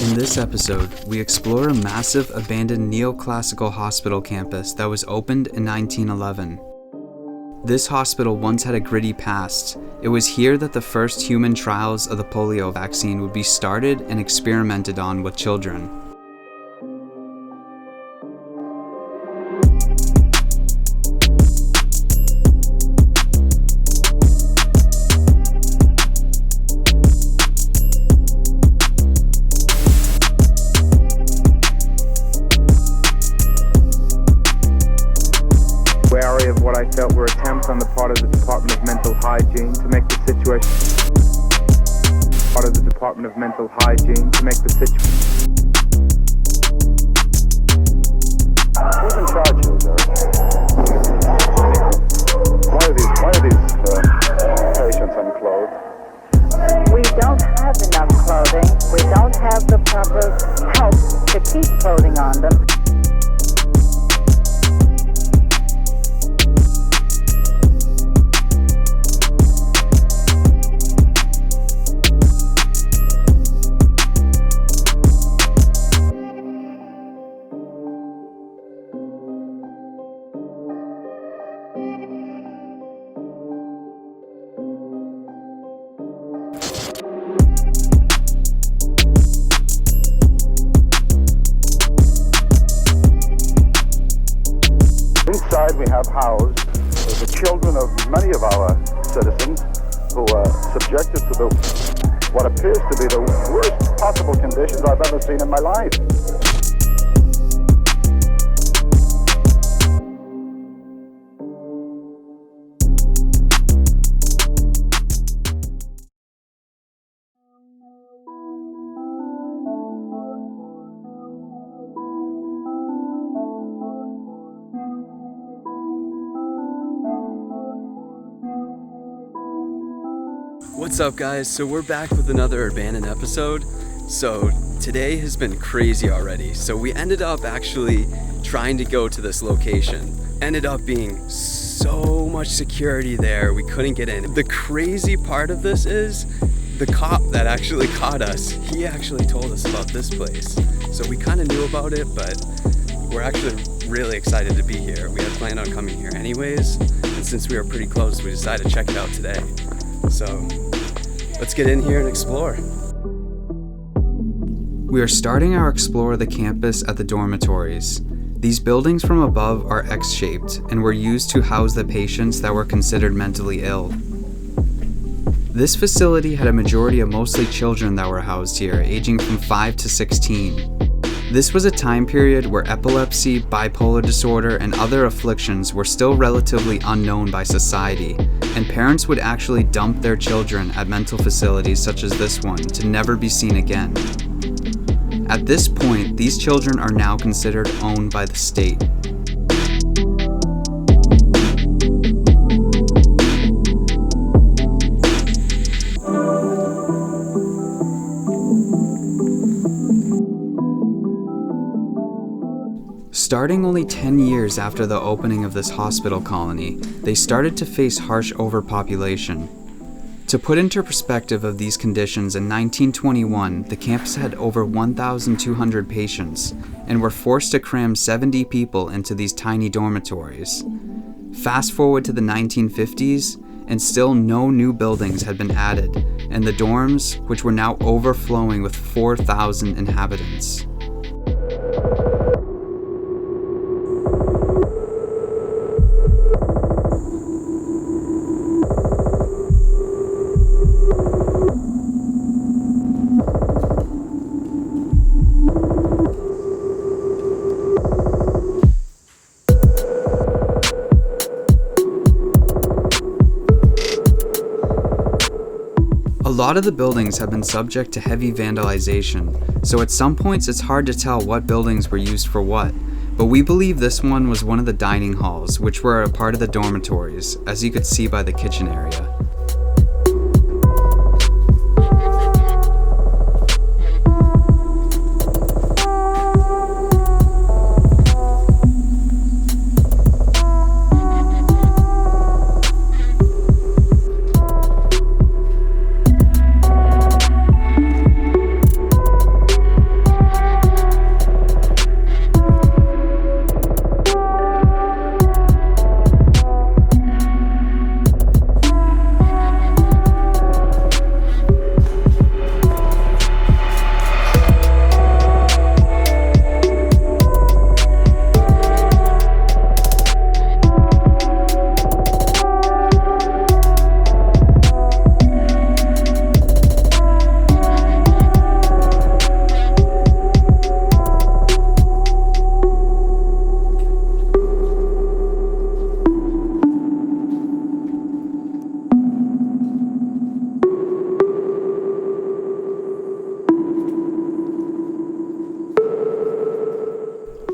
In this episode, we explore a massive abandoned neoclassical hospital campus that was opened in 1911. This hospital once had a gritty past. It was here that the first human trials of the polio vaccine would be started and experimented on with children. Wary of what I felt were attempts on the part of the Department of Mental Hygiene to make the situation. Who's in charge here, sir? Why are these patients unclothed? We don't have enough clothing. We don't have the proper help to keep clothing on them. Inside we have housed the children of many of our citizens who are subjected to what appears to be the worst possible conditions I've ever seen in my life. What's up, guys? So we're back with another abandoned episode. So today has been crazy already. So we ended up actually trying to go to this location. Ended up being so much security there, we couldn't get in. The crazy part of this is the cop that actually caught us, he actually told us about this place. So we kind of knew about it, but we're actually really excited to be here. We had planned on coming here anyways, and since we were pretty close, we decided to check it out today. So let's get in here and explore. We are starting our explore of the campus at the dormitories. These buildings from above are X-shaped and were used to house the patients that were considered mentally ill. This facility had a majority of mostly children that were housed here, aging from 5 to 16. This was a time period where epilepsy, bipolar disorder, and other afflictions were still relatively unknown by society, and parents would actually dump their children at mental facilities such as this one to never be seen again. At this point, these children are now considered owned by the state. Starting only 10 years after the opening of this hospital colony, they started to face harsh overpopulation. To put into perspective of these conditions, in 1921, the campus had over 1,200 patients and were forced to cram 70 people into these tiny dormitories. Fast forward to the 1950s, and still no new buildings had been added, and the dorms, which were now overflowing with 4,000 inhabitants. A lot of the buildings have been subject to heavy vandalization, so at some points it's hard to tell what buildings were used for what, but we believe this one was one of the dining halls, which were a part of the dormitories, as you could see by the kitchen area.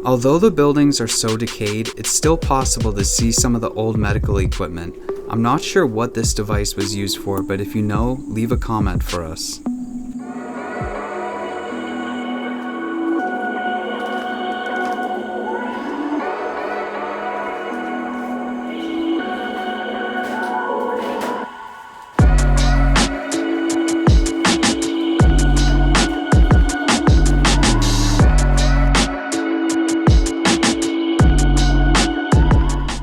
Although the buildings are so decayed, it's still possible to see some of the old medical equipment. I'm not sure what this device was used for, but if you know, leave a comment for us.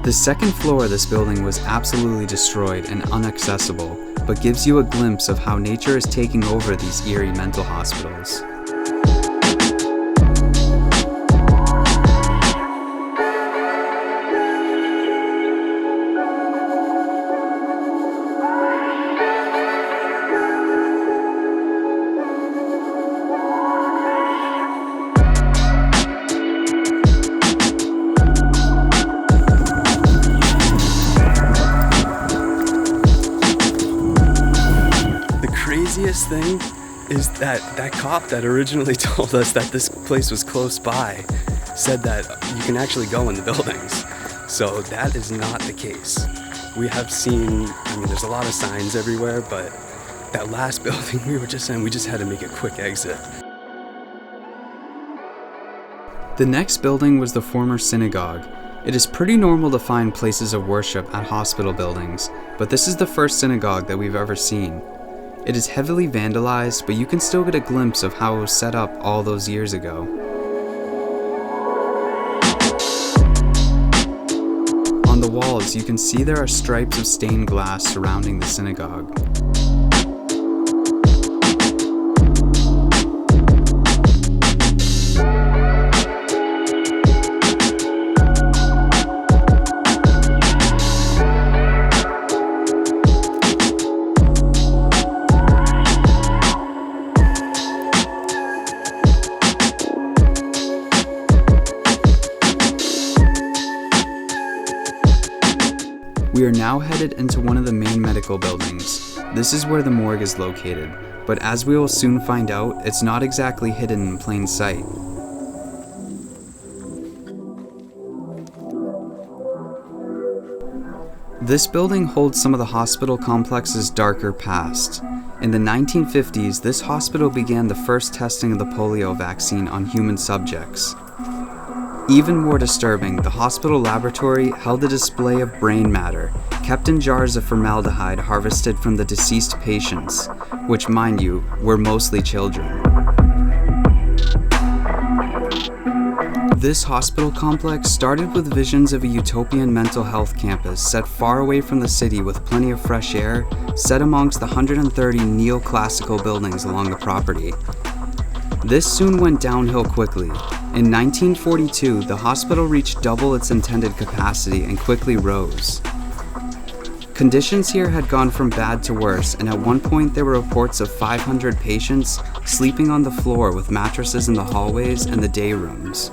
The second floor of this building was absolutely destroyed and inaccessible, but gives you a glimpse of how nature is taking over these eerie mental hospitals. Craziest thing is that cop that originally told us that this place was close by said that you can actually go in the buildings. So that is not the case. We have seen, there's a lot of signs everywhere, but that last building we were just in, we just had to make a quick exit. The next building was the former synagogue. It is pretty normal to find places of worship at hospital buildings, but this is the first synagogue that we've ever seen. It is heavily vandalized, but you can still get a glimpse of how it was set up all those years ago. On the walls, you can see there are stripes of stained glass surrounding the synagogue. We are now headed into one of the main medical buildings. This is where the morgue is located, but as we will soon find out, it's not exactly hidden in plain sight. This building holds some of the hospital complex's darker past. In the 1950s, this hospital began the first testing of the polio vaccine on human subjects. Even more disturbing, the hospital laboratory held a display of brain matter, kept in jars of formaldehyde harvested from the deceased patients, which, mind you, were mostly children. This hospital complex started with visions of a utopian mental health campus set far away from the city with plenty of fresh air, set amongst the 130 neoclassical buildings along the property. This soon went downhill quickly. In 1942, the hospital reached double its intended capacity and quickly rose. Conditions here had gone from bad to worse, and at one point there were reports of 500 patients sleeping on the floor with mattresses in the hallways and the day rooms.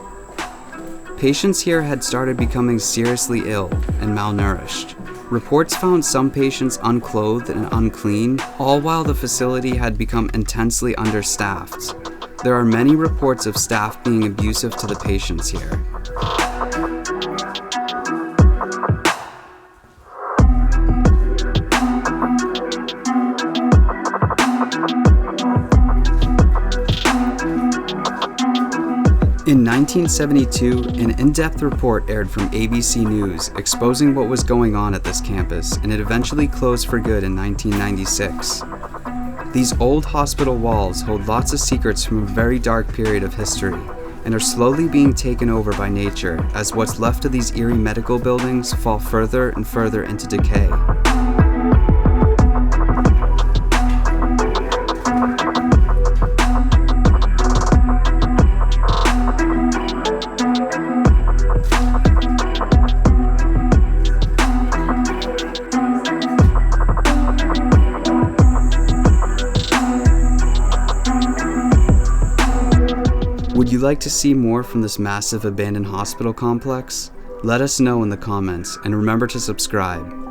Patients here had started becoming seriously ill and malnourished. Reports found some patients unclothed and unclean, all while the facility had become intensely understaffed. There are many reports of staff being abusive to the patients here. In 1972, an in-depth report aired from ABC News exposing what was going on at this campus, and it eventually closed for good in 1996. These old hospital walls hold lots of secrets from a very dark period of history, and are slowly being taken over by nature as what's left of these eerie medical buildings fall further and further into decay. Would you like to see more from this massive abandoned hospital complex? Let us know in the comments, and remember to subscribe.